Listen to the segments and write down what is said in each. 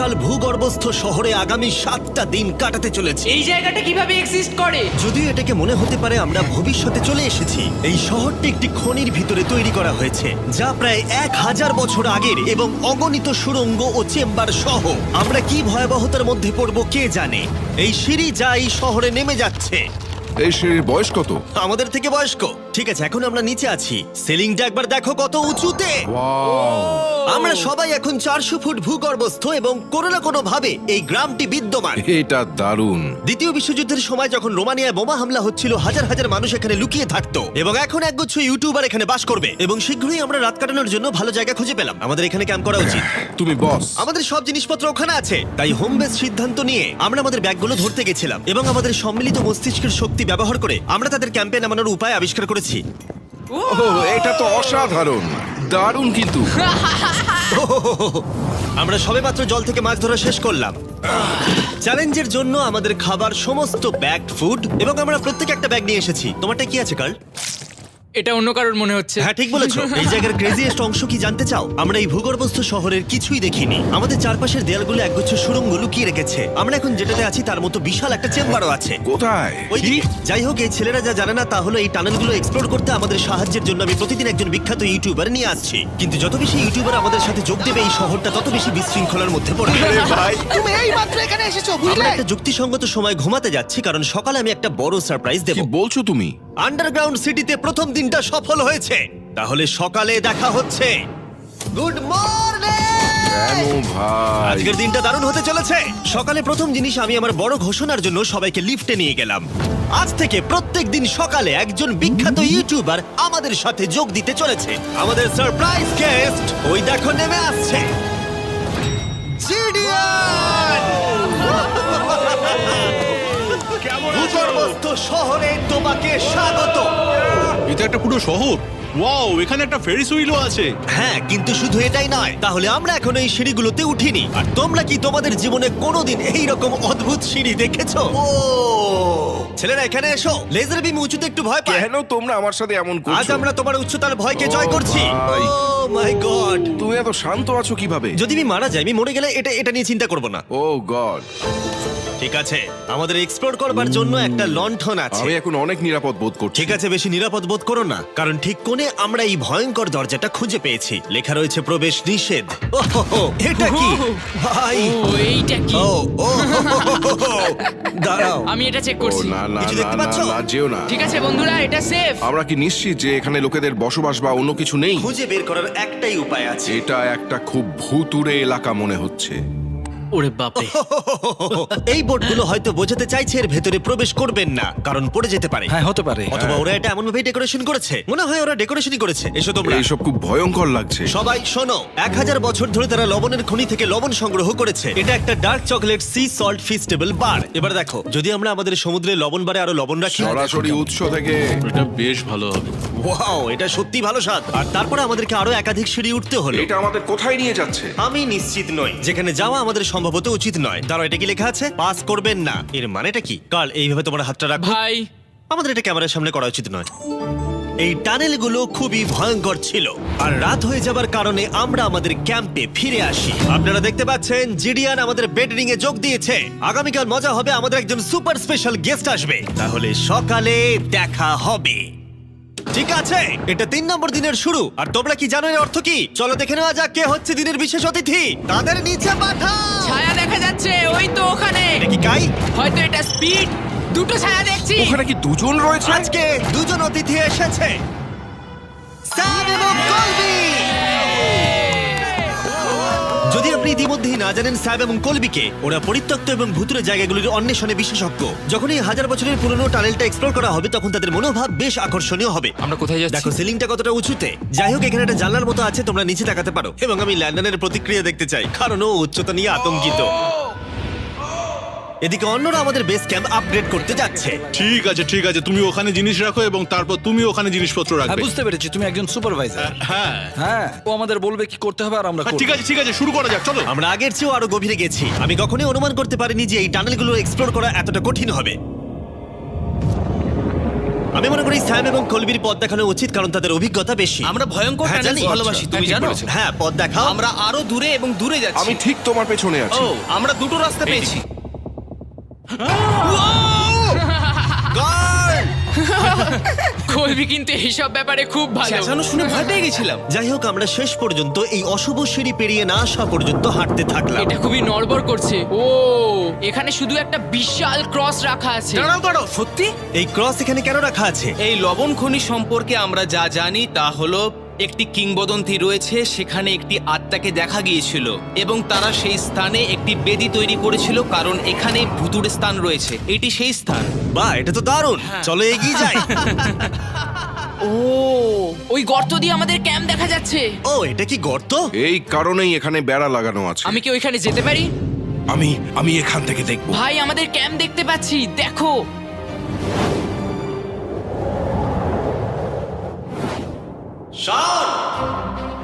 বিশাল ভূগর্ভস্থ শহরে আগামী 7টা দিন কাটাতে চলেছি। এই জায়গাটা কিভাবে এক্সিস্ট করে? যদিও এটাকে মনে হতে পারে আমরা ভবিষ্যতে চলে এসেছি, এই শহরটি একটি খনির ভিতরে তৈরি করা হয়েছে যা প্রায় 1000 বছর আগের এবং অগণিত সুড়ঙ্গ ও চেম্বার সহ। আমরা কি ভয়াবহতার মধ্যে পড়ব কে জানে। এই সিঁড়ি যা এই শহরে নেমে যাচ্ছে এই সিঁড়ির বয়স কত? আমাদের থেকে বয়স্ক। ঠিক আছে, এখন আমরা নিচে আছি। সিলিংটা একবার দেখো কত উঁচুতে। আমরা সবাই এখন 400 ফুট ভূগর্ভস্থ এবং কোনো না কোনো ভাবে এই গ্রামটি বিদ্যমান। এটা দারুণ। দ্বিতীয় বিশ্বযুদ্ধের সময় যখন রোমানিয়ায় বোমা হামলা হচ্ছিল, হাজার হাজার মানুষ এখানে লুকিয়ে থাকতো এবং এখন একগুচ্ছ ইউটিউবার এখানে বাস করবে। এবং শীঘ্রই আমরা রাত কাটানোর জন্য ভালো জায়গা খুঁজে পেলাম। আমাদের এখানে ক্যাম্প করা উচিত। তুমি বস। আমাদের সব জিনিসপত্র ওখানে আছে, তাই হোম বেস সিদ্ধান্ত নিয়ে আমরা আমাদের ব্যাগগুলো ধরতে গেছিলাম এবং আমাদের সম্মিলিত মস্তিষ্কের শক্তি ব্যবহার করে আমরা তাদের ক্যাম্পে নামানোর উপায় আবিষ্কার করেছি। এটা তো অসাধারণ, দারুণ। কিন্তু আমরা সবেমাত্র জল থেকে মাছ ধরা শেষ করলাম। চ্যালেঞ্জের জন্য আমাদের খাবার সমস্ত ব্যাগড ফুড এবং আমরা প্রত্যেকে একটা ব্যাগ নিয়ে এসেছি। তোমারটা কি আছে কার্ল? এটা অন্য কারোর মনে হচ্ছে। হ্যাঁ, ঠিক বলেছো। এই জায়গার ক্রেজিয়েস্ট অংশ কি জানতে চাও? আমরা এই ভূগর্ভস্থ শহরের কিছুই দেখিনি। আমাদের চারপাশের দেয়ালগুলো একগুচ্ছ সুড়ঙ্গ লুকিয়ে রেখেছে। আমরা এখন যেটাতে আছি তার মতো বিশাল একটা চেম্বারও আছে। কোথায়? ওইদিকে। যাই হোক, এই ছেলেরা যা জানে না তা হলো এই টানেলগুলো এক্সপ্লোর করতে আমাদের সাহায্যের জন্য আমি প্রতিদিন একজন বিখ্যাত ইউটিউবার নিয়ে আসছি। কিন্তু যত বেশি ইউটিউবার আমাদের সাথে যোগ দেবে এই শহরটা তত বেশি বিশৃঙ্খলার মধ্যে পড়বে। ভাই, তুমি এই মাত্র এখানে এসেছো, আমরা বুঝলে? একটা যুক্তিসঙ্গত সময় ঘুমাতে যাচ্ছি কারণ সকালে আমি একটা বড় সারপ্রাইজ দেব। কি বলছো তুমি? আন্ডারগ্রাউন্ড সিটিতে প্রথম দিনটা সফল হয়েছে। তাহলে সকালে দেখা হচ্ছে। Good morning! কেন ভাই? আজকের দিনটা দারুণ হতে চলেছে। সকালে প্রথম জিনিস, আমি আমার বড় ঘোষণার জন্য সবাইকে লিফটে নিয়ে গেলাম। আজ থেকে প্রত্যেক দিন সকালে একজন বিখ্যাত ইউটিউবার আমাদের সাথে যোগ দিতে চলেছে। আমাদের সারপ্রাইজ গেস্ট ওই দেখো নেমে আসছে। জিডিয়ান! ভূগর্ভস্থ শহরে তোমাকে স্বাগত। এটা একটা পুরো শহর। ওয়াও, এখানে একটা ফেরিস হুইলও আছে। হ্যাঁ, কিন্তু শুধু এটাই নয়। তাহলে আমরা এখন এই সিঁড়িগুলোতে উঠিনি। আর তোমরা কি তোমাদের জীবনে কোনোদিন এইরকম অদ্ভুত সিঁড়ি দেখেছো? ও ছেলেরা, এখানে এসো। লেজার বিম উঁচুতে একটু ভয় পায়। কেন তোমরা আমার সাথে এমন আজ করছো? আমরা তোমার উচ্চতার ভয়কে জয় ও করছি। ভাই। ও মাই গড! তুমি এত শান্ত আছো কিভাবে? যদি আমি মারা যাই, আমি মরে গেলে এটা নিয়ে চিন্তা করব না। ও গড। ঠিক আছে, আমাদের এক্সপ্লোর করবার জন্য একটা লণ্ঠন আছে। আমি এখন অনেক নিরাপদ বোধ করছি। ঠিক আছে, বেশি নিরাপদ বোধ করো না, কারণ ঠিক কোণে আমরা এই ভয়ঙ্কর দরজাটা খুঁজে পেয়েছি। লেখা রয়েছে প্রবেশ নিষেধ। ওহো, এটা কি ভাই? ও, এইটা কি? ও ও দাঁড়াও, আমি এটা চেক ও করছি। না না কিছু না দেখতে না পাচ্ছো? না, যেও না। ঠিক আছে বন্ধুরা, এটা সেফ। আমরা কি নিশ্চিত যে এখানে লোকেদের বসবাস বা অন্য কিছু নেই? খুঁজে বের করার একটাই উপায় আছে। এটা একটা খুব ভুতুড়ে এলাকা মনে হচ্ছে। ওরে বাপরে। এই বোর্ডগুলো হয়তো বোঝাতে চাইছে এর ভেতরে প্রবেশ করবেন না, কারণ পড়ে যেতে পারে। হ্যাঁ, হতে পারে। অথবা ওরা এটা এমন ভাবে ডেকোরেশন করেছে, মনে হয় ওরা ডেকোরেশনই করেছে। এসো তোমরা। এইসব খুব ভয়ঙ্কর লাগছে। সবাই শোনো, 1000 বছর ধরে তারা লবণের খনি থেকে লবণ সংগ্রহ করেছে। এটা একটা dark chocolate sea salt feastable bar. এবার দেখো, যদি আমরা আমাদের সমুদ্রে লবণ বারে আরো লবণ রাখি। সরাসরি উৎস থেকে। এটা বেশ ভালো হবে। ওয়াও, এটা সত্যি ভালো স্বাদ। আর তারপরে আমাদেরকে আরো একাধিক সিঁড়ি উঠতে হলো। এটা আমাদের কোথায় নিয়ে যাচ্ছে? আমি নিশ্চিত নই। যেখানে যাওয়া আমাদের সম্ভবত উচিত নয়। দাঁড়াও, এটা কি লেখা আছে? পাস করবেন না। এর মানেটা কি? কাল এইভাবে তোমার হাতটা রাখো। ভাই, আমাদের এটা ক্যামেরার সামনে করা উচিত নয়। এই টানেলগুলো খুবই ভয়ঙ্কর ছিল, আর রাত হয়ে যাবার কারণে আমরা আমাদের ক্যাম্পে ফিরে আসি। আপনারা দেখতে পাচ্ছেন জিডিয়ান আমাদের বেডরিং এ যোগ দিয়েছে। আগামীকাল মজা হবে, আমাদের একজন সুপার স্পেশাল গেস্ট আসবে। তাহলে সকালে দেখা হবে। ঠিক আছে, এটা 3 নম্বর দিনের শুরু। আর তোমরা কি জানো এর অর্থ কি? চলো দেখে নেওয়া যাক কে হচ্ছে দিনের বিশেষ অতিথি। তাদের নিচে পাঠাও। ছায়া দেখা যাচ্ছে ওই তো ওখানে। এটা কি কাই? হয়তো এটা স্পিড। দুটো ছায়া দেখছি। ওখানে কি দুজন রয়েছে? আজকে দুজন অতিথি এসেছে, স্যাম এবং কলবি। যদি আপনি ইতিমধ্যেই না জানেন স্যাম এবং কলবিকে, ওরা পরিত্যক্ত এবং ভুতুরে জায়গাগুলির অন্বেষণে বিশেষজ্ঞ। যখন এই 1000 বছরের পুরনো টানেলটা এক্সপ্লোর করা হবে, তখন তাদের মনোভাব বেশ আকর্ষণীয় হবে। আমরা কোথায় যাচ্ছি? দেখো সিলিংটা কতটা উঁচুতে। যাই হোক, এখানে একটা জানলার মতো আছে, তোমরা নিচে তাকাতে পারো। এবং আমি ল্যান্ডনের প্রতিক্রিয়া দেখতে চাই, কারণ ও উচ্চতা নিয়ে আতঙ্কিত। এদিকে অন্যরা আমাদের বেস ক্যাম্প আপগ্রেড করতে যাচ্ছে। ঠিক আছে ঠিক আছে, তুমি ওখানে জিনিস রাখো এবং তারপর তুমি ওখানে জিনিসপত্র হ্যাঁ, রাখবে। বুঝতে পেরেছি, তুমি একজন সুপারভাইজার। হ্যাঁ হ্যাঁ, ও আমাদের বলবে কি করতে হবে আর আমরা করব। ঠিক আছে, শুরু করা যাক, চলো। আমরা আগের চেয়েও আরো গভীরে গেছি। আমি কখনোই অনুমান করতে পারিনি যে এই টানেলগুলো এক্সপ্লোর করা এতটা কঠিন হবে। আমি মনে করি স্যাম এবং কলবির পথ দেখানো উচিত, কারণ তাদের অভিজ্ঞতা বেশি। আমরা ভয়ঙ্কর হ্যাঁ, টানেল জানি। ভালোবাসি, তুমি জানো? হ্যাঁ, পথ দেখাও। আমরা আরো দূরে এবং দূরে যাচ্ছি। আমি ঠিক তোমার পেছনে আছি। ও, আমরা দুটো রাস্তা পেয়েছি। Guard! কলবি কিন্তু এইসব ব্যাপারে খুব ভালো। চেঁচানো শুনে ভয় পেয়ে গেছিলাম। যাই হোক, আমরা শেষ পর্যন্ত এই অশুভ সিঁড়ি পেরিয়ে না আসা পর্যন্ত হাঁটতে থাকলাম। এটা খুবই নড়বড় করছে। ও, এখানে শুধু একটা বিশাল ক্রস রাখা আছে। দাঁড়াও দাঁড়াও, সত্যি? এই ক্রস এখানে কেন রাখা আছে? এই লবণ খনি সম্পর্কে আমরা যা জানি তা হলো একটি কিংবদন্তি রয়েছে। সেখানে একটি আত্মাকে দেখা গিয়েছিল এবং তারা সেই স্থানে একটি বেদি তৈরি করেছিল, কারণ এখানে ভুতুড়ে স্থান রয়েছে। এটি সেই স্থান। বাহ, এটা তো দারুণ। চলো এগিয়ে যাই। ও, ওই গর্ত দিয়ে আমাদের ক্যাম্প দেখা যাচ্ছে। ও, এটা কি গর্ত? এই কারণেই এখানে বেড়া লাগানো আছে। আমি কি ওইখানে যেতে পারি? আমি এখান থেকে দেখব। ভাই, আমাদের ক্যাম্প দেখতে পাচ্ছি, দেখো।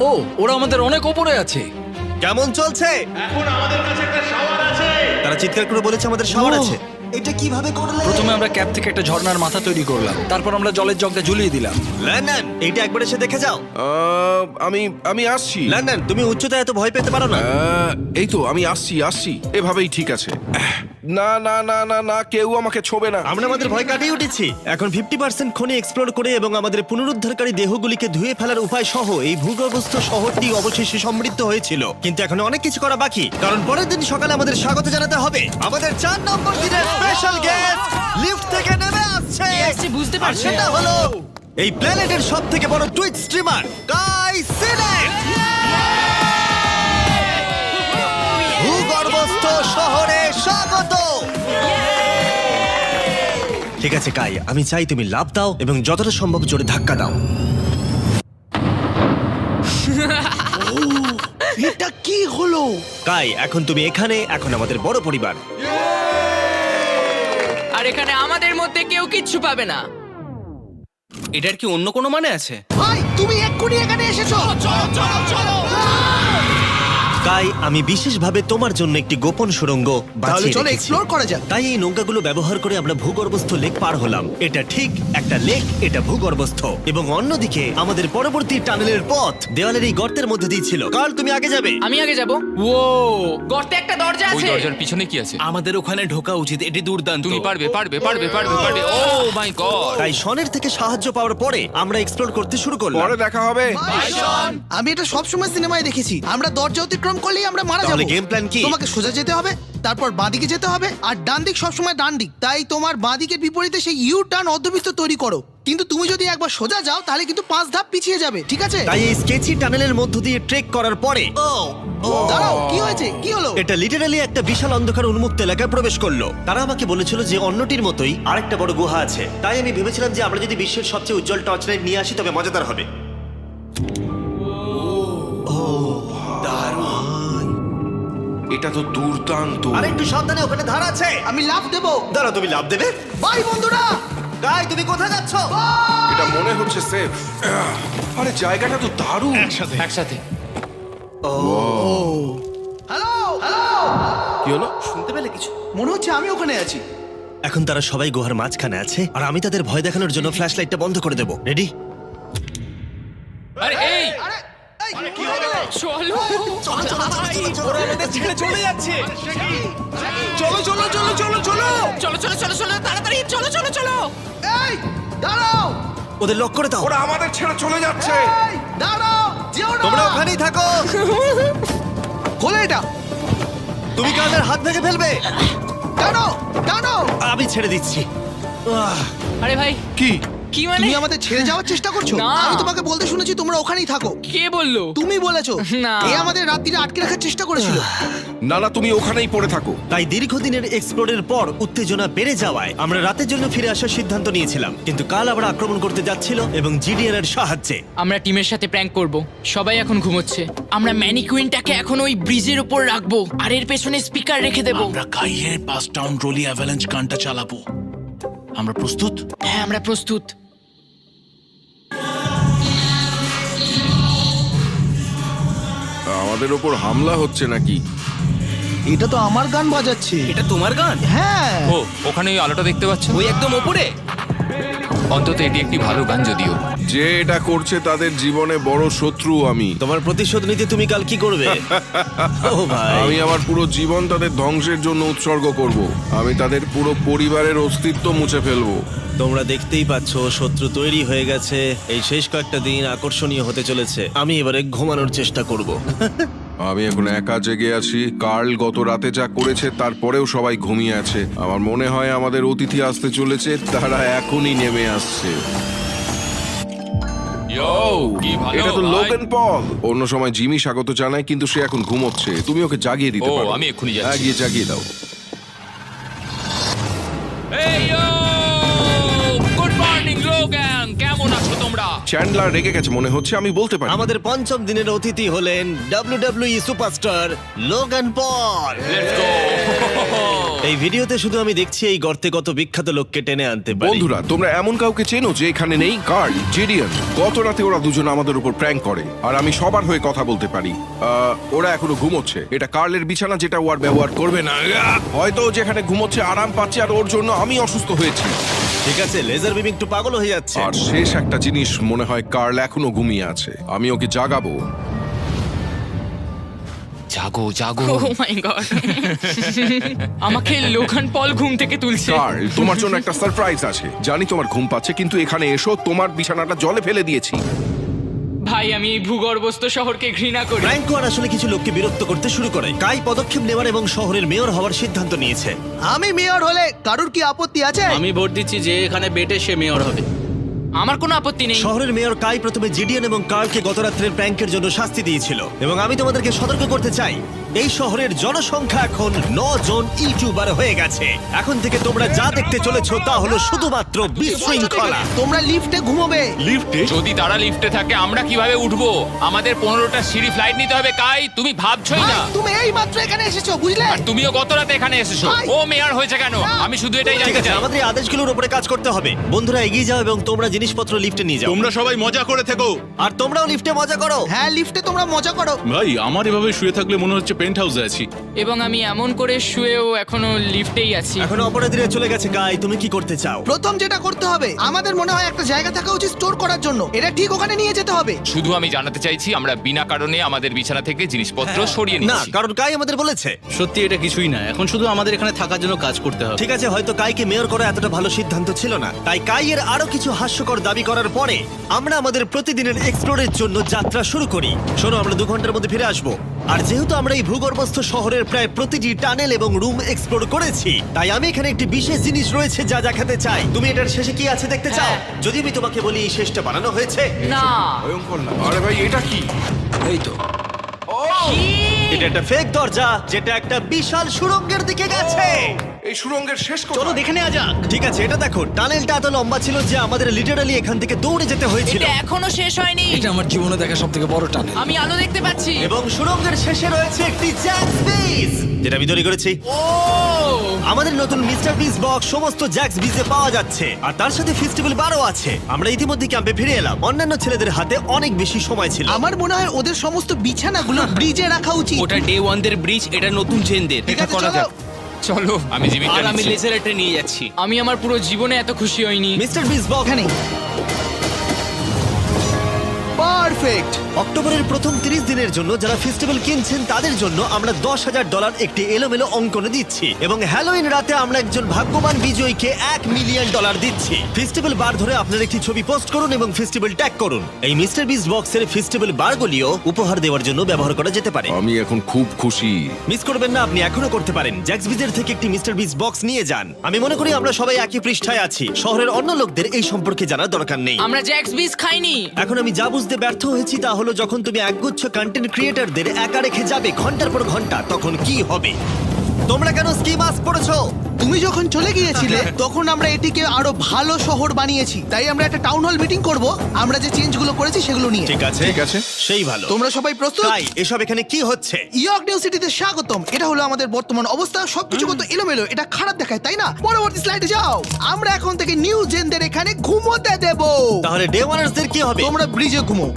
ও, ওরা আমাদের অনেক ওপরে আছে। কেমন চলছে? তারা চিৎকার করে বলেছে আমাদের শাওয়ার ও। আছে। এটা কিভাবে করলে? প্রথমে আমরা ক্যাপ থেকে একটা ঝর্ণার মাথা তৈরি করলাম, তারপর আমরা জলের জগটা ঝুলিয়ে দিলাম। লন্ডন, এইটা একবার এসে দেখে যাও। আমি আসছি। লন্ডন, তুমি উচ্চতায় এত ভয় পেতে পারো না। এই তো আমি আসছি। এভাবেই ঠিক আছে। না না না না না, কেউ আমাকে ছোবে না। আমরা আমাদের ভয় কাটিয়ে উঠেছি। এখন 50% খনি এক্সপ্লোর করে এবং আমাদের পুনরুদ্ধারকারী দেহগুলিকে ধুয়ে ফেলার উপায় সহ এই ভূগর্ভস্থ শহরটি অবশেষে সমৃদ্ধ হয়েছিল। কিন্তু এখন অনেক কিছু করা বাকি, কারণ পরের দিন সকালে আমাদের স্বাগত জানাতে হবে আমাদের 4 নম্বর দিনের স্পেশাল গেস্ট লিফট থেকে নেমে আসছে। কে আসছে বুঝতে আর পারছি না। সেটা হলো এই প্ল্যানেটের সবথেকে বড় টুইট স্ট্রিমার গাই সিলেট। ভূগর্ভস্থ শহরে স্বাগত। ঠিক আছে কাই, আমি চাই তুমি লাফ দাও এবং যতটা সম্ভব জোরে ধাক্কা দাও। এটা কি হলো? কাই, এখন তুমি এখানে, এখন আমাদের বড় পরিবার। আর এখানে আমাদের মধ্যে কেউ কিচ্ছু পাবে না। এটার কি অন্য কোনো মানে আছে? ভাই, তুমি এক্ষুনি এখানে এসেছো। কাই, আমি বিশেষভাবে তোমার জন্য একটি গোপন সুড়ঙ্গ বাছিয়ে চলো রেখেছি। এক্সপ্লোর করা যাক। তাই এই নৌকাগুলো ব্যবহার করে আমরা ভূগর্ভস্থ লেক পার হলাম। এটা ঠিক একটা লেক, এটা ভূগর্ভস্থ। এবং অন্যদিকে আমাদের পরবর্তী টানেলের পথ দেওয়ালের এই গর্তের মধ্যে দিয়ে ছিল। কাল, তুমি আগে যাবে। আমি আগে যাব। ও, গর্তে একটা দরজা ওই আছে। দরজার পিছনে কি আছে? আমাদের ওখানে ঢোকা উচিত, এটি দুর্দান্ত। তুমি পারবে পারবে পারবে পারবে পারবে। ও মাই গড! তাই শনের থেকে সাহায্য পাওয়ার পরে আমরা এক্সপ্লোর করতে শুরু করলাম। পরে দেখা হবে। আমি এটা সবসময় সিনেমায় দেখেছি। আমরা দরজা অতিক্রম করলেই আমরা মারা তাহলে যাবো। game plan কি? তোমাকে সোজা যেতে হবে, তারপর বাঁদিকে যেতে হবে, আর ডান দিক সবসময় ডান দিক। তাই তোমার বাঁদিকের বিপরীতে সেই ইউ টার্ন অর্ধবৃত্ত তৈরি করো। কিন্তু তুমি যদি একবার সোজা যাও তাহলে কিন্তু 5 ধাপ পিছিয়ে যাবে, ঠিক আছে? তাই এই স্কেচি টানেলের মধ্য দিয়ে ট্রেক করার পরে দাঁড়াও, কি হয়েছে? কি হলো? এটা লিটারালি একটা বিশাল অন্ধকার উন্মুক্ত এলাকায় প্রবেশ করলো। তারা আমাকে বলেছিল যে অন্যটির মতোই আরেকটা বড় গুহা আছে। তাই আমি ভেবেছিলাম যে আমরা যদি বিশ্বের সবচেয়ে উজ্জ্বল টর্চ লাইট নিয়ে আসি তবে মজাদার হবে। এটা তো দুর্দান্ত। আর একটু সাবধানে, ওখানে ধার আছে। আমি লাফ দেবো। দাঁড়াও, তুমি লাভ দেবে? বাই বন্ধুরা। গাই, তুমি কোথায় যাচ্ছ? এটা মনে হচ্ছে সেফ। আরে জায়গাটা তো দারুণ। একসাথে। হ্যালো হ্যালো, কি হলো? শুনতে পেলে কিছু? মনে হচ্ছে আমি ওখানে আছি। এখন তারা সবাই গুহার মাঝখানে আছে আর আমি তাদের ভয় দেখানোর জন্য ফ্ল্যাশ লাইটটা বন্ধ করে দেবো। রেডি? আরে এই আরে এই, কি হয়ে গেল? চলো। ওরা আমাদের ছেড়ে চলে যাচ্ছে। চলো চলো চলো চলো চলো। চলো চলো চলো চলো, তাড়াতাড়ি চলো চলো চলো। এই দাঁড়াও, ওদের লক করে দাও। ওরা আমাদের ছেড়ে চলে যাচ্ছে। এই দাঁড়াও, যেও না। তোমরা ওখানেই থাকো। খোলো এটা। তুমি কাদের হাত ভেঙে ফেলবে। টানো টানো। আমি ছেড়ে দিচ্ছি। আরে ভাই, কি? কি মানে? তুমি আমাদের ছেড়ে যাওয়ার চেষ্টা করছো? না। আমি তোমাকে বলতে শুনেছি তোমরা ওখানেই থাকো। কে বললো? তুমি বলেছো। না। এ আমাদের রাত্রিরে আটকে রাখার চেষ্টা করেছিল। না না, তুমি ওখানেই পড়ে থাকো। তাই দীর্ঘদিনের এক্সপ্লোরের পর উত্তেজনা বেড়ে যাওয়ায় আমরা রাতের জন্য ফিরে আসার সিদ্ধান্ত নিয়েছিলাম। কিন্তু কাল আবার আক্রমণ করতে যাচ্ছিল এবং জিডিআর এর সাহায্যে। আমরা টিমের সাথে প্র্যাঙ্ক করব। সবাই এখন ঘুমোচ্ছে। আমরা ম্যানিকুইনটাকে এখন ওই ব্রিজের উপর রাখবো আর এর পেছনে স্পিকার রেখে দেব। আমরা কাইয়ের পাস টাউন রোলি অ্যাভালাঞ্চ গানটা চালাবো। আমরা প্রস্তুত? হ্যাঁ, আমরা প্রস্তুত। আমাদের ওপর হামলা হচ্ছে নাকি? এটা তো আমার গান বাজাচ্ছে। এটা তোমার গান? হ্যাঁ। ও ওখানে ওই আলোটা দেখতে পাচ্ছ? ওই একদম ওপরে। অন্তত এটি একটি ভালো গান যদিও। যে এটা করছে তাদের জীবনে বড় শত্রু আমি। তোমার প্রতিশোধ নিতে তুমি কাল কি করবে? ও ভাই, আমি আমার পুরো জীবন তাদের ধ্বংসের জন্য উৎসর্গ করব। আমি তাদের পুরো পরিবারের অস্তিত্ব মুছে ফেলবো। তোমরা দেখতেই পাচ্ছ শত্রু তৈরি হয়ে গেছে। এই শেষ কয়েকটা দিন আকর্ষণীয় হতে চলেছে। আমি এবারে ঘুমানোর চেষ্টা করব। আমি এখন একা জেগে আছি। কার্ল গত রাতে যা করেছে তারপরেও সবাই ঘুমিয়ে আছে। আমার মনে হয় আমাদের অতিথি আসতে চলেছে, তারা এখনই নেমে আসছে। কি ভালো এটা তো ভাই। Logan Paul. অন্য সময় জিমি স্বাগত জানায়, কিন্তু সে এখন ঘুমোচ্ছে। তুমি ওকে জাগিয়ে দিতে ও, পারো। আমি এক্ষুনি যাচ্ছি। হ্যাঁ, গিয়ে জাগিয়ে দাও। এই গুড মর্নিং লোগান, কেমন আছো তোমরা? চ্যান্ডলার রেগে গেছে মনে হচ্ছে, আমি বলতে পারি। আমাদের পঞ্চম দিনের অতিথি হলেন WWE superstar Logan Paul. Let's go. এই ভিডিওতে শুধু আমি দেখছি এই গর্তে কত বিখ্যাত লোককে টেনে আনতে পারি। বন্ধুরা, তোমরা এমন কাউকে চেনো যে এখানে নেই? কার্ল, জেডিয়ান। গত রাতে ওরা দুজন আমাদের উপর প্র্যাঙ্ক করে, আর আমি সবার হয়ে কথা বলতে পারি। ওরা এখনো ঘুমোচ্ছে। এটা কার্লের বিছানা, যেটা ও আর ব্যবহার করবে না। হয়তো ও যেখানে ঘুমোচ্ছে আরাম পাচ্ছে, আর ওর জন্য আমি অসুস্থ হয়েছি। ঠিক আছে, লেজার বিম একটু পাগল হয়ে যাচ্ছে। আর শেষ একটা জিনিস, মনে হয় কার্ল এখনো ঘুমিয়ে আছে। আমি ওকে জাগাবো। জাগো জাগো। ও মাই গড, আমাকে লোগান পল ঘুম থেকে তুলছে। কার্ল, তোমার জন্য একটা সারপ্রাইজ আছে। জানি তোমার ঘুম পাচ্ছে, কিন্তু এখানে এসো, তোমার বিছানাটা জলে ফেলে দিয়েছি। ভাই, আমি এই ভূগর্ভস্থ শহরকে ঘৃণা করি। ফ্র্যাঙ্কো আর আসলে কিছু লোককে বিরক্ত করতে শুরু করে। কাই পদক্ষেপ নেওয়ার এবং শহরের মেয়র হওয়ার সিদ্ধান্ত নিয়েছে। আমি মেয়র হলে কারুর কি আপত্তি আছে? আমি ভোট দিচ্ছি যে এখানে বেটে সে মেয়র হবে। আমার কোনো আপত্তি নেই। শহরের মেয়র কাই প্রথমে জিডিয়ান এবং কার্লকে গত রাত্রের প্র্যাঙ্কের জন্য শাস্তি দিয়েছিল, এবং আমি তোমাদেরকে সতর্ক করতে চাই, এই শহরের জনসংখ্যা এখন 9 জন ইউটিউবার হয়ে গেছে। এখন থেকে তোমরা যা দেখতে চলেছো তা হলো শুধুমাত্র বিশৃঙ্খলা। তোমরা লিফটে ঘুমোবে। যদি তারা লিফটে থাকে আমরা কিভাবে উঠবো? আমাদের 15টা সিঁড়ি ফ্লাইট নিতে হবে। কাই, তুমি ভাবছই না। ভাই, তুমি এই মাত্র এখানে এসেছো, বুঝলে? আর তুমিও গত রাতে এখানে এসেছো। ভাই। ও মেয়র হয়েছে কেন? আমি শুধু এটাই ঠিক জানতে আছে, চাই। আমাদের এই আদেশগুলোর উপরে কাজ করতে হবে। বন্ধুরা, এগিয়ে যাও এবং তোমরা জিনিসপত্র লিফটে নিয়ে যাও। তোমরা সবাই মজা করে থেকো। আর তোমরাও লিফটে মজা করো। হ্যাঁ, লিফটে তোমরা মজা করো। ভাই, আমার এভাবে শুয়ে থাকলে মনে হচ্ছে পেন্ট হাউসে আছি। এবং আমি এমন করে শুয়েও এখনো লিফটেই আছি। এখন অপরাধীরা চলে গেছে। কাই, তুমি কি করতে চাও? প্রথম যেটা করতে হবে, আমাদের মনে হয় একটা জায়গা থাকা উচিত স্টোর করার জন্য। এটা ঠিক ওখানে নিয়ে যেতে হবে। শুধু আমি জানাতে চাইছি আমরা বিনা কারণে আমাদের বিছানা থেকে জিনিসপত্র সরিয়ে না, নিচ্ছি। কারণ কাই আমাদের বলেছে। সত্যি এটা কিছুই না, এখন শুধু আমাদের এখানে থাকার জন্য কাজ করতে হবে। ঠিক আছে, হয়তো কাইকে মেয়র করা এতটা ভালো সিদ্ধান্ত ছিল না। তাই কাইয়ের আরো কিছু হাস্যকর দাবি করার পরে আমরা আমাদের প্রতিদিনের এক্সপ্লোরের জন্য যাত্রা শুরু করি। শোনো, আমরা 2 ঘন্টার মধ্যে ফিরে আসবো। আর যেহেতু আমরা এই ভূগর্ভস্থ শহরের প্রায় প্রতিটি টানেল এবং রুম এক্সপ্লোর করেছি, তাই আমি এখানে একটি বিশেষ জিনিস রয়েছে যা দেখাতে চাই। তুমি এটার শেষে কি আছে দেখতে চাও? হ্যাঁ। যদি আমি তোমাকে বলি এই শেষটা বানানো হয়েছে। না, ভয়ঙ্কর না? আরে ভাই, এটা কি? এই তো এটা একটা ফেক দরজা, যেটা একটা বিশাল সুড়ঙ্গের দিকে গেছে। এই সুড়ঙ্গের শেষ কথা। চলো দেখে নেওয়া যাক। ঠিক আছে, এটা দেখো, টানেলটা এত লম্বা ছিল যে আমাদের লিটারালি এখান থেকে দৌড়ে যেতে হয়েছিল। এটা এখনো শেষ হয়নি। এটা আমার জীবনে দেখা সবথেকে বড় টানেল। আমি আলো দেখতে পাচ্ছি। এবং সুড়ঙ্গের শেষে রয়েছে একটি জ্যাক্স বিস, যেটা আমি তৈরি করেছি। ও, আমাদের নতুন মিস্টার বিস বক্স সমস্ত জ্যাক্স বিজে পাওয়া যাচ্ছে, আর তার সাথে ফেস্টিভ্যাল বারও আছে। আমরা ইতিমধ্যে ক্যাম্পে ফিরে এলাম। অন্যান্য ছেলেদের হাতে অনেক বেশি সময় ছিল। আমার মনে হয় ওদের সমস্ত বিছানাগুলো ব্রিজে রাখা উচিত। ওটা ডে 1 দের ব্রিজ, এটা নতুন জেনদের। ঠিক আছে, চলো। চলো, আমি জিমিটা আর আমি নিচ্ছি। লেজারটা নিয়ে যাচ্ছি। আমি আমার পুরো জীবনে এত খুশি হইনি। মিস্টার বিস বক্স ওখানে পারফেক্ট। অক্টোবরের প্রথম 30 দিনের জন্য যারা ফেস্টিভ্যাল কিনছেন তাদের জন্য আমরা $10,000 একটি এলোমেলো অঙ্কনে দিচ্ছি, এবং হ্যালোইন রাতে আমরা একজন ভাগ্যবান বিজয়ীকে $1 মিলিয়ন দিচ্ছি। ফেস্টিভ্যাল বার ধরে আপনার একটি ছবি পোস্ট করুন এবং ফেস্টিভ্যাল ট্যাগ করুন। এই মিস্টার বিস বক্সের ফেস্টিভ্যাল বারগুলিও উপহার দেওয়ার জন্য ব্যবহার করা যেতে পারে। আমি এখন খুব খুশি। মিস করবেন না, আপনি এখনো করতে পারেন। জ্যাক্স বিজের থেকে একটি মিস্টার বিস বক্স নিয়ে যান। আমি মনে করি আমরা সবাই একই পৃষ্ঠায় আছি। শহরের অন্য লোকদের এই সম্পর্কে জানার দরকার নেই। আমরা জ্যাক্স বিস খাইনি। এখন আমি যা বুঝতে ব্যর্থ হয়েছি তা হলো, যখন তুমি একগুচ্ছ কন্টেন্ট ক্রিয়েটরদের একা রেখে যাবে ঘন্টার পর ঘন্টা, তখন কি হবে? তোমরা কেন স্কি মাস্ক পড়েছো? তুমি যখন চলে গিয়েছিলে তখন আমরা এটিকে আরো ভালো শহর বানিয়েছি। তাই আমরা একটা টাউন হল মিটিং করব, আমরা যে চেঞ্জগুলো করেছি সেগুলো নিয়ে। ঠিক আছে, ঠিক আছে। সেই ভালো। তোমরা সবাই প্রস্তুত? তাই এসব এখানে কি হচ্ছে? ইয়র্ক নিউ সিটিতে স্বাগতম। এটা হলো আমাদের বর্তমান অবস্থা। সবকিছু কত এলোমেলো, এটা খারাপ দেখায়, তাই না? পরবর্তী স্লাইডে যাও। আমরা এখন থেকে নিউ জেনদের এখানে ঘুমোতে দেব। তাহলে ডে ওয়ানার্সদের কি হবে? তোমরা ব্রিজে ঘুমো।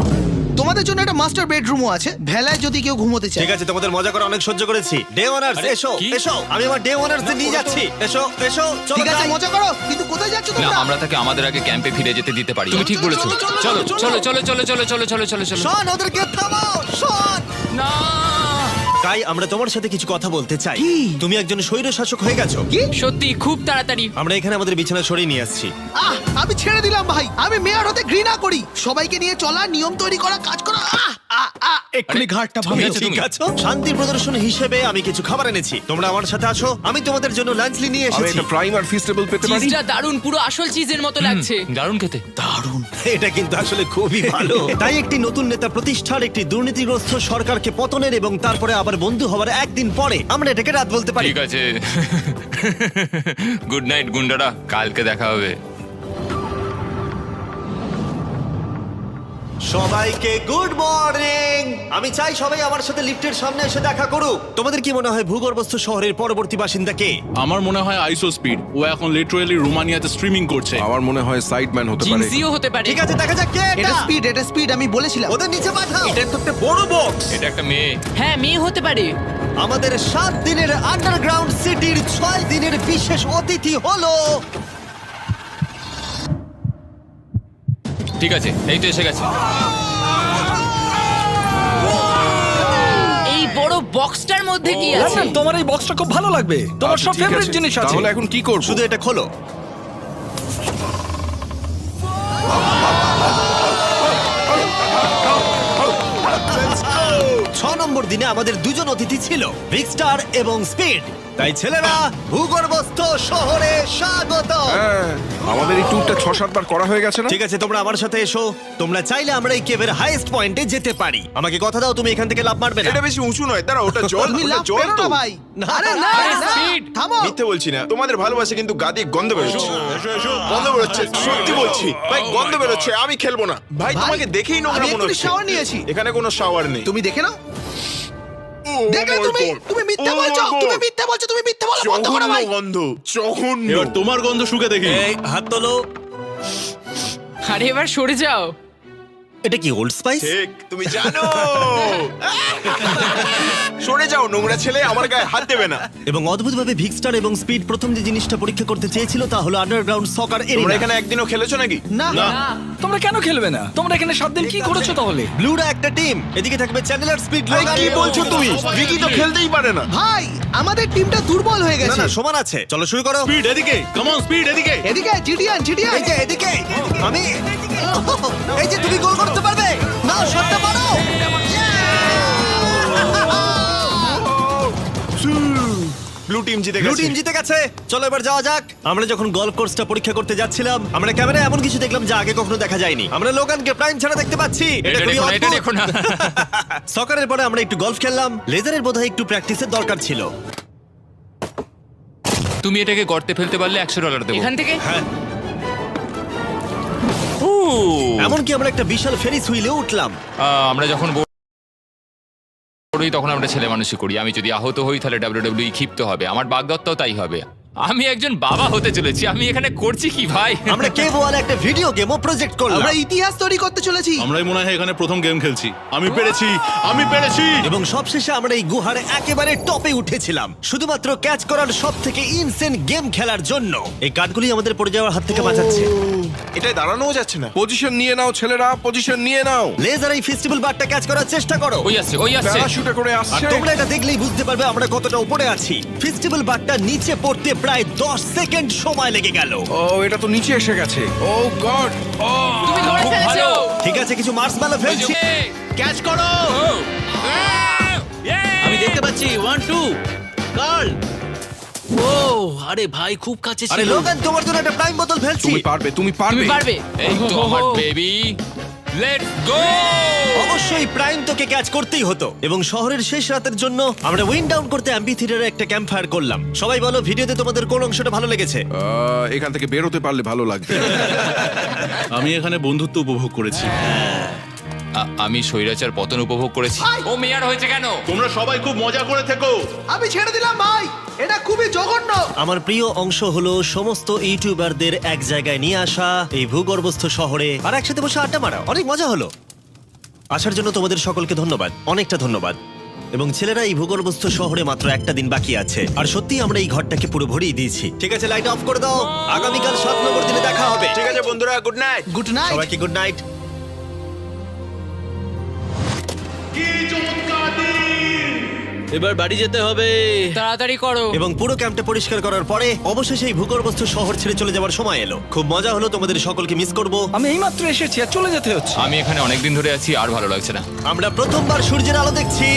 তোমাদের জন্য একটা মাস্টার বেডরুমও আছে ভেলায় যদি কেউ ঘুমোতে চায়। ঠিক আছে, তোমাদের মজা করে অনেক সহ্য করেছি। ডে ওয়ানার্স এসো কি? এসো, আমি আমার ডে ওয়ানার্স নিয়ে যাচ্ছি। এসো এসো, চলো ঠিক আছে যাই। মজা করো, কিন্তু কোথায় যাচ্ছ না তোমরা? আমরা তাকে আমাদের আগে ক্যাম্পে ফিরে যেতে দিতে পারি। তুমি ঠিক বলেছো। চলো, চলো চলো, চলো চলো চলো চলো চলো চলো চলো চলো। শন, ওদেরকে থামাও, শন। না তাই আমরা তোমার সাথে কিছু কথা বলতে চাই। তুমি একজন স্বৈর শাসক হয়ে গেছো। সত্যি খুব তাড়াতাড়ি। আমরা এখানে আমাদের বিছানা সরিয়ে নিয়ে আসছি। আমি ছেড়ে দিলাম ভাই, আমি মেয়র হতে ঘৃণা করি। সবাইকে নিয়ে চলা, নিয়ম তৈরি করা, কাজ করা। এক্ষুনি ঘাটটা ভাঙে। ঠিক আছে, ঠিক তুমি- আছে, শান্তি প্রদর্শন হিসেবে আমি কিছু খাবার এনেছি। তোমরা আমার সাথে আসো, আমি তোমাদের জন্য লাঞ্চ নিয়ে আমি এসেছি। একটা প্রাইম আর ফিস্টেবল পেতে পারি? চিজটা দারুণ, পুরো আসল চিজের মতো লাগছে। দারুণ খেতে। এটা কিন্তু আসলে খুবই ভালো। তাই একটি নতুন নেতা প্রতিষ্ঠার, একটি দুর্নীতিগ্রস্ত সরকারকে পতনের এবং তারপরে আবার বন্ধু হওয়ার একদিন পরে আমরা এটাকে রাত বলতে পারি। ঠিক আছে। গুড নাইট গুন্ডারা, কালকে দেখা হবে। সবাইকে গুড মর্নিং। আমি চাই সবাই আমার সাথে লিফটের সামনে এসে দেখা করুক। তোমাদের কি মনে হয় ভূগর্ভস্থ শহরের পরবর্তী বাসিন্দা কে? আমার মনে হয় আইসো স্পিড, ও এখন লিটারালি রোমানিয়াতে স্ট্রিমিং করছে। আমার মনে হয় সাইডম্যান হতে পারে। জিনসিও হতে পারে। ঠিক আছে, দেখা যাক কে এটা এটা। স্পিড, এটা স্পিড, আমি বলেছিলাম। ওদের নিচে পাঠাও। এটা তো একটা বড় বক্স। এটা একটা মেয়ে। হ্যাঁ, মেয়ে হতে পারে। আমাদের 7 দিনের আন্ডারগ্রাউন্ড সিটির 6 দিনের বিশেষ অতিথি হলো ঠিক আছে, এই তো এসে গেছে। এই বড় বক্সটার মধ্যে কি আছে? লন্ডন, তোমার এই বক্সটা খুব ভালো লাগবে। তোমার আচ্ছা, সব ঠিক ফেভারিট আছে। জিনিস আছে। তাহলে এখন কি করব? শুধু এটা খোলো। ছ নম্বর দিনে আমাদের দুজন অতিথি ছিল, বিগ স্টার এবং স্পিড। তাই ছেলেরা, ভূগর্ভস্থ শহরে স্বাগত। হ্যাঁ, আমাদের এই ট্যুরটা 6-7 বার করা হয়ে গেছে না? ঠিক আছে, তোমরা আমার সাথে এসো। তোমরা চাইলে আমরা এই কেভের হাইয়েস্ট পয়েন্টে যেতে পারি। আমাকে কথা দাও, তুমি এখান থেকে লাফ মারবে না। এটা বেশি উঁচু নয়, দাঁড়া, ওটা জল, তুমি ওটা লাভ জল পেরো তো। না ভাই। না, আরে না, আরে না, speed। থামো। মিথ্যে বলছি না, তোমাদের ভালোবাসা কিন্তু গাদি গন্ধ বেরোচ্ছে। গন্ধ বেরোচ্ছে, সত্যি বলছি ভাই, গন্ধ বেরোচ্ছে। আমি খেলবো না ভাই, ভাই, তোমাকে দেখেই নোংরা আমি মনে এক্ষুনি হচ্ছে। shower নিয়েছি। এখানে কোনো শাওয়ার নেই। তুমি দেখে নাও। ও দেখলে my তুমি, God! তুমি মিথ্যে Oh my বলছো, God! তুমি মিথ্যে বলছো, তুমি মিথ্যে বলো, বন্ধ করো জঘন্য ভাই। গন্ধ, জঘন্য। এবার তোমার গন্ধ শুকে দেখি। এই হাত তোলো। আরে এবার সরে যাও। এটা কি ওল্ড স্পাইস? ঠিক, তুমি জানো। সরে যাও নোংরা ছেলে, আমার গায়ে হাত দেবে না। এবং অদ্ভুতভাবে বিগ স্টার এবং স্পিড প্রথম যে জিনিসটা পরীক্ষা করতে চেয়েছিল তা হলো আন্ডারগ্রাউন্ড সকার তোমরা এরিয়া। এখানে একদিনও খেলেছো নাকি? না, তোমরা কেন খেলবে না? তোমরা এখানে 7 দিন কি করেছো তাহলে? ব্লুরা একটা টিম, এদিকে থাকবে চ্যানেলার, স্পিড, ভাই, লোগান। কি বলছো তুমি? ভিকি তো খেলতেই পারে না। ভাই, আমাদের টিমটা দুর্বল হয়ে না গেছে। না, সমান আছে। চলো শুরু করো। স্পিড এদিকে, কাম অন স্পিড এদিকে। এদিকে জিডিয়ান, জিডিয়ান। এই যে এদিকে, আমি এই যে তুমি গোল করতে পারবে না, শটটা মারো। ব্লু টিম জিতে ব্লু গেছে। টিম জিতে গেছে। চলো এবার যাওয়া যাক। আমরা যখন গলফ কোর্সটা পরীক্ষা করতে যাচ্ছিলাম, আমরা ক্যামেরায় এমন কিছু দেখলাম যা আগে কখনো দেখা যায়নি। আমরা লোগানকে প্রাইম ছাড়া দেখতে পাচ্ছি। এটা খুবই দেখো না, এটা অদ্ভুত। দেখো না। সকারের পরে আমরা একটু গলফ খেললাম। লেজারের বোধহয় একটু প্র্যাকটিসের দরকার ছিল। তুমি এটাকে গর্তে ফেলতে পারলে $100 দেবো। এখান থেকে উ, এমনকি আমরা একটা বিশাল ফেরিস হুইলে উঠলাম। আমরা যখন বড় হই তখন আমরা ছেলে মানুষই করি। আমি যদি আহত হই তাহলে WWE ক্ষিপ্ত হবে। আমার বাগদত্তাও তাই হবে। আমি একজন বাবা হতে চলেছি। আমি এখানে করছি কি ভাই? আমরা কেভ ওয়ালে একটা ভিডিও গেমও প্রজেক্ট করলাম। আমরা ইতিহাস তৈরি করতে চলেছি। আমরাই মনে হয় এখানে প্রথম গেম খেলছি। আমি পেরেছি, আমি পেরেছি। এবং সবশেষে আমরা এই গুহার একেবারে টপে উঠেছিলাম শুধুমাত্র ক্যাচ করার সব থেকে ইনসেন গেম খেলার জন্য। এই কাঠগুলি আমাদের পড়ে যাওয়ার হাত থেকে বাঁচাচ্ছে। এটাই দাঁড়ানোও যাচ্ছে না। পজিশন নিয়ে নাও ছেলেরা, পজিশন নিয়ে নাও। লেজার এই ফেস্টিভ্যাল বারটা ক্যাচ করার চেষ্টা করো। ওই আসছে, ওই আসছে। প্যারাশুটে করে আর আসছে। তোমরা এটা দেখলেই বুঝতে পারবে আমরা কতটা উপরে আছি। ফেস্টিভ্যাল বারটা নিচে পড়তে প্রায় 10 সেকেন্ড সময় লেগে গেল। ও, এটা তো নিচে এসে গেছে। ও গড। ও, তুমি ধরে খুব ফেলেছো। ভালো। ঠিক আছে, কিছু মার্সম্যালো ফেলছি। ক্যাচ করো। আমি দেখতে পাচ্ছি 1 2 কার্ল। ও আরে ভাই, খুব কাছে আরে ছিল। লোগান, তোমার জন্য একটা প্রাইম বোতল ফেলছি। তুমি পারবে, তুমি পারবে। তুমি পারবে। এই তো আমার বেবি। Let's go. অবশ্যই প্রাইম তোকে ক্যাচ করতেই হতো। এবং শহরের শেষ রাতের জন্য আমরা উইন্ড ডাউন করতে অ্যাম্পি থিয়েটারে একটা ক্যাম্প ফায়ার করলাম। সবাই বলো, ভিডিওতে তোমাদের কোন অংশটা ভালো লেগেছে? এখান থেকে বেরোতে পারলে ভালো লাগবে। আমি এখানে বন্ধুত্ব উপভোগ করেছি। আমি স্বৈরাচার পতন উপভোগ করেছি। ও মেয়ার হয়েছে কেন? তোমরা সবাই খুব মজা করে থেকো। আমি ছেড়ে দিলাম ভাই, এটা খুবই জঘন্য। আমার প্রিয় অংশ হলো সমস্ত ইউটিউবারদের এক জায়গায় নিয়ে আসা এই ভূগর্ভস্থ শহরে আর একসাথে বসে আড্ডা মারা। অনেক মজা হলো। আসার জন্য তোমাদের সকলকে ধন্যবাদ, অনেকটা ধন্যবাদ। এবং ছেলেরা, এই ভূগর্ভস্থ শহরে মাত্র একটা দিন বাকি আছে, আর সত্যি আমরা এই ঘরটাকে পুরো ভরিয়ে দিয়েছি। ঠিক আছে, লাইট অফ করে দাও। আগামীকাল 7 নম্বর দিনে দেখা হবে। ঠিক আছে বন্ধুরা, গুড নাইট। Good night. সবাইকে গুড নাইট। এবার বাড়ি যেতে হবে। তাড়াতাড়ি করো। এবং পুরো ক্যাম্পটা পরিষ্কার করার পরে অবশেষে এই ভূগর্ভস্থ শহর ছেড়ে চলে যাওয়ার সময় এলো। খুব মজা হলো, তোমাদের সকলকে মিস করব। আমি এইমাত্র এসেছি আর চলে যেতে হচ্ছে। আমি এখানে অনেকদিন ধরে আছি, আর ভালো লাগছে না। আমরা প্রথমবার সূর্যের আলো দেখছি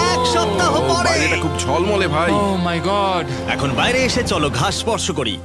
1 সপ্তাহ পরে। বাইরেটা খুব ঝলমলে ভাই। ও মাই গড। এখন বাইরে এসে চলো ঘাস স্পর্শ করি।